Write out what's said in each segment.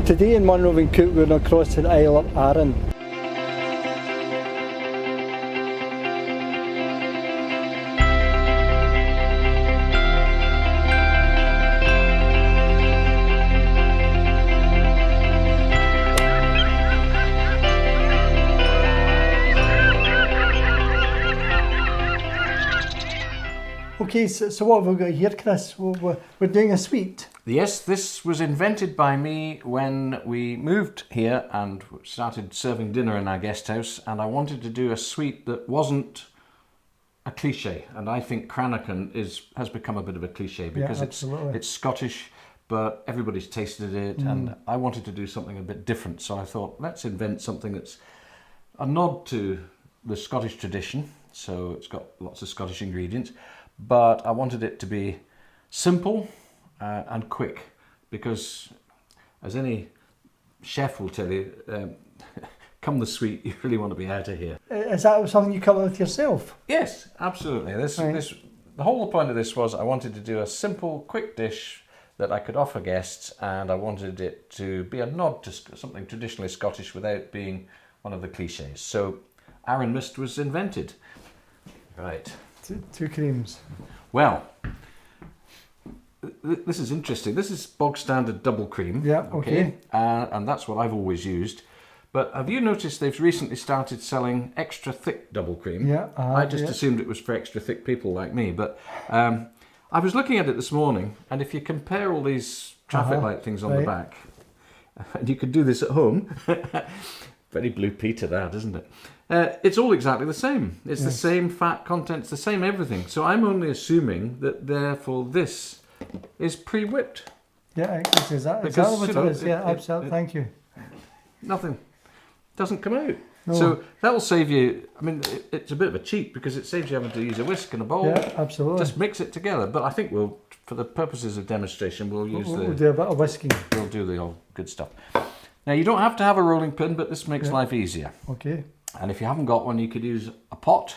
Today in One Roving Cook we're going across to the Isle of Arran. Okay, so what have we got here, Chris? We're doing a sweet. Yes, this was invented by me when we moved here and started serving dinner in our guest house, and I wanted to do a sweet that wasn't a cliche. And I think Cranachan has become a bit of a cliche because it's Scottish, but everybody's tasted it, and I wanted to do something a bit different. So I thought, let's invent something that's a nod to the Scottish tradition. So it's got lots of Scottish ingredients, but I wanted it to be simple and quick, because as any chef will tell you, come the sweet, you really want to be out of here. Is that something you come up with yourself? Yes, absolutely. The whole point of this was I wanted to do a simple, quick dish that I could offer guests, and I wanted it to be a nod to something traditionally Scottish without being one of the cliches. So Arran Mist was invented. Right. Two creams. Well, this is interesting. This is bog standard double cream. Yeah, okay. And that's what I've always used. But have you noticed they've recently started selling extra thick double cream? Yeah. I just assumed it was for extra thick people like me. But I was looking at it this morning, and if you compare all these traffic light things on the back, and you could do this at home, very Blue Peter that, isn't it? It's all exactly the same. It's the same fat content, it's the same everything. So I'm only assuming that therefore this is pre-whipped. Yeah, it is that. Exactly what it is. Yeah, absolutely. Thank you. Nothing doesn't come out. No. So that will save you. I mean, it's a bit of a cheat because it saves you having to use a whisk and a bowl. Yeah, absolutely. Just mix it together. But I think we'll, for the purposes of demonstration, we'll do a bit of whisking. We'll do the old good stuff. Now you don't have to have a rolling pin, but this makes life easier. Okay. And if you haven't got one, you could use a pot.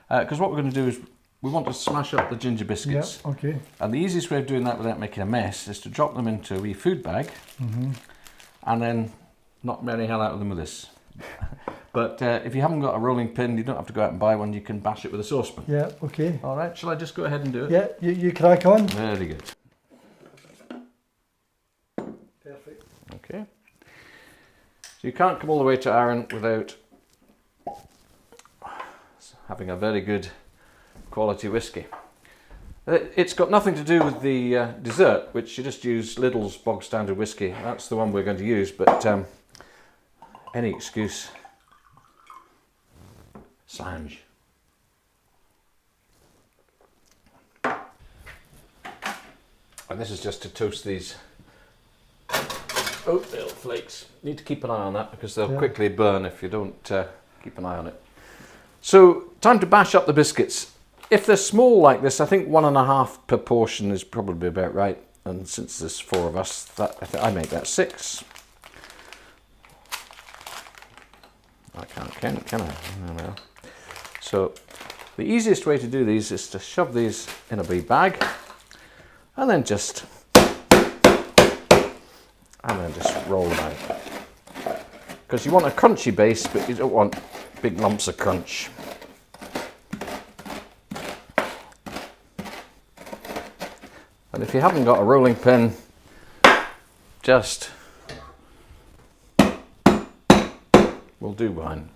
Because what we're going to do is we want to smash up the ginger biscuits. Yeah, okay. And the easiest way of doing that without making a mess is to drop them into a wee food bag and then knock merry hell out of them with this. But if you haven't got a rolling pin, you don't have to go out and buy one. You can bash it with a saucepan. Yeah, okay. All right, shall I just go ahead and do it? Yeah, you crack on. Very good. Perfect. Okay. So you can't come all the way to Arran without having a very good quality whiskey. It's got nothing to do with the dessert, which you just use Lidl's bog standard whiskey. That's the one we're going to use, but any excuse. Slange. And this is just to toast these oatmeal flakes. Need to keep an eye on that because they'll quickly burn if you don't keep an eye on it. So, time to bash up the biscuits. If they're small like this, I think 1.5 per portion is probably about right. And since there's 4 of us, I make that 6. I can't count, can I? No. So, the easiest way to do these is to shove these in a wee bag, and then just roll them out. Because you want a crunchy base, but you don't want big lumps of crunch. And if you haven't got a rolling pin, just will do mine.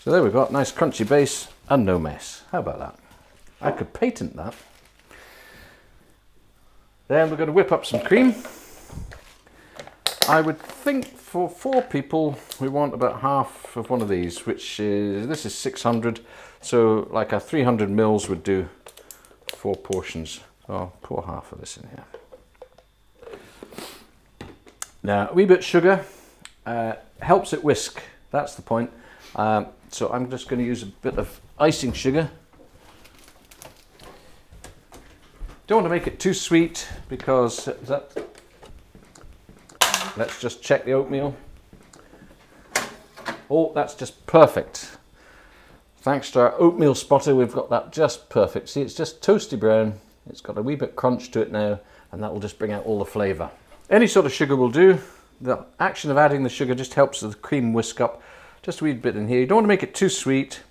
So there we've got nice crunchy base and no mess. How about that? I could patent that. Then we're going to whip up some cream. I would think for 4 people we want about half of one of these, which is, this is 600, so like a 300 mils would do 4 portions. So I'll pour half of this in here. Now a wee bit of sugar helps it whisk, that's the point. So I'm just going to use a bit of icing sugar. Don't want to make it too sweet because let's just check the oatmeal. Oh, that's just perfect. Thanks to our oatmeal spotter, we've got that just perfect. See, it's just toasty brown. It's got a wee bit crunch to it now, and that will just bring out all the flavour. Any sort of sugar will do. The action of adding the sugar just helps the cream whisk up just a wee bit in here. You don't want to make it too sweet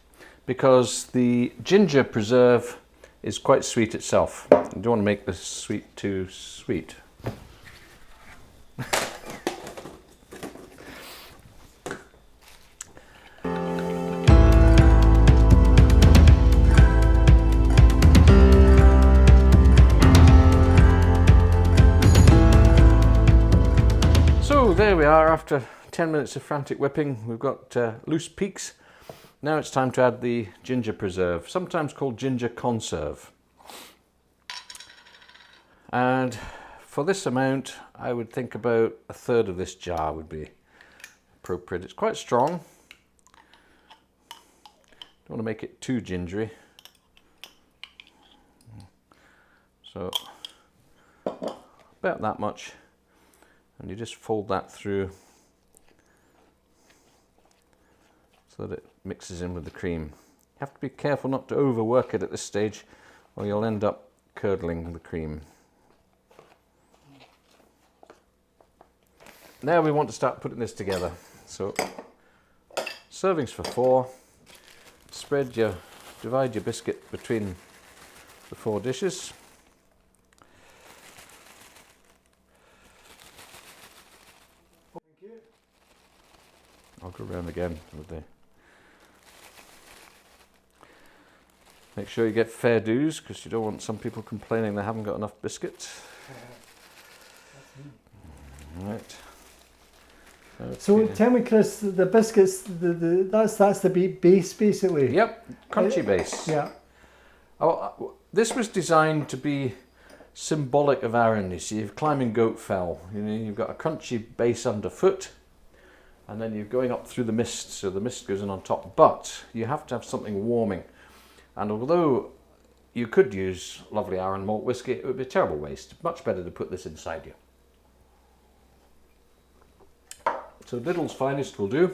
because the ginger preserve is quite sweet itself. You don't want to make the sweet too sweet. So there we are, after 10 minutes of frantic whipping, we've got loose peaks. Now it's time to add the ginger preserve, sometimes called ginger conserve. And for this amount, I would think about 1/3 of this jar would be appropriate. It's quite strong. Don't want to make it too gingery. So about that much. And you just fold that through so that it mixes in with the cream. You have to be careful not to overwork it at this stage or you'll end up curdling the cream. Now we want to start putting this together. So servings for 4. Divide your biscuit between the 4 dishes. I'll go around again with the... Make sure you get fair dues because you don't want some people complaining they haven't got enough biscuits. Right. So tell me, Chris, the biscuits, that's the base basically. Yep, crunchy base. Yeah. Oh, this was designed to be symbolic of Arran. You see, if climbing goat fell, you know, you've got a crunchy base underfoot, and then you're going up through the mist, so the mist goes in on top. But you have to have something warming, and although you could use lovely Arran malt whiskey, it would be a terrible waste. Much better to put this inside you. So Lidl's Finest will do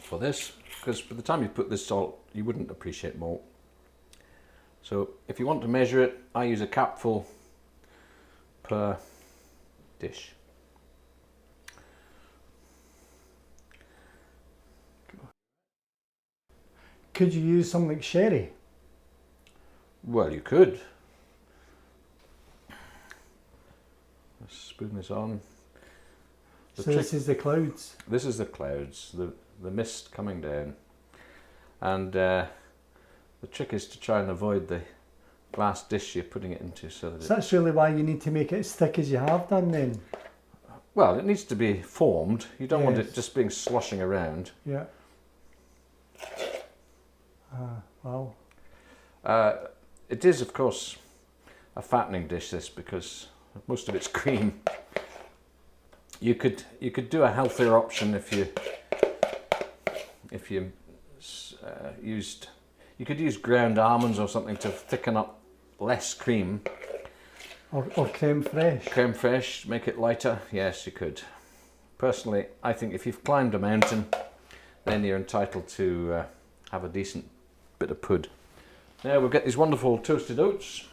for this, because by the time you put this salt, you wouldn't appreciate malt. So if you want to measure it, I use a capful per dish. Could you use something like sherry? Well, you could. Let's spoon this on. So this is the clouds. This is the clouds, the mist coming down. And the trick is to try and avoid the glass dish you're putting it into. So that's really why you need to make it as thick as you have done then. Well, it needs to be formed. You don't want it just being sloshing around. Yeah. Wow. It is, of course, a fattening dish, this, because most of it's cream. You could do a healthier option if you you could use ground almonds or something to thicken up less cream. Or creme fraiche. Creme fraiche, make it lighter. Yes, you could. Personally, I think if you've climbed a mountain, then you're entitled to have a decent bit of pud. Now we'll get these wonderful toasted oats.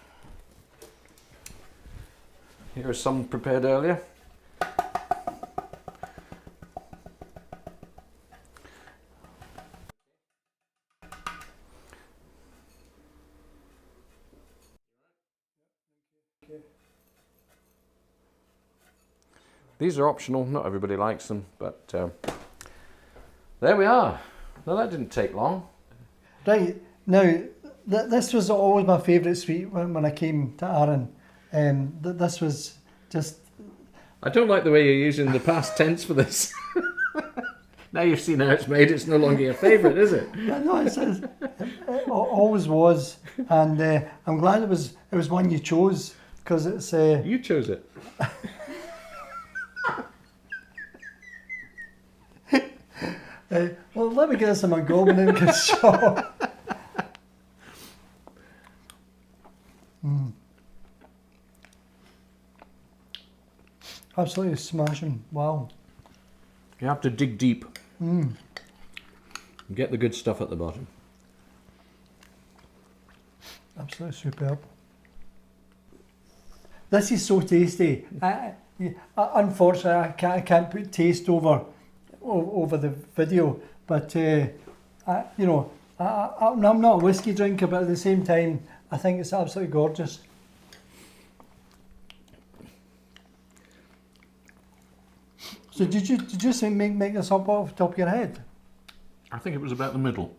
Here are some prepared earlier. These are optional, not everybody likes them, but there we are. Now that didn't take long. Right, now this was always my favourite sweet when I came to Arran. This was just... I don't like the way you're using the past tense for this. Now you've seen how it's made, it's no longer your favourite, is it? No, it always was, and I'm glad it was one you chose, because it's... You chose it. Well, let me get this in my gob and then get shot. Absolutely smashing. Wow. You have to dig deep. Get the good stuff at the bottom. Absolutely superb. This is so tasty. Unfortunately, I can't put taste over the video, but you know, I'm not a whiskey drinker, but at the same time, I think it's absolutely gorgeous. So did you just make this up off the top of your head? I think it was about the middle.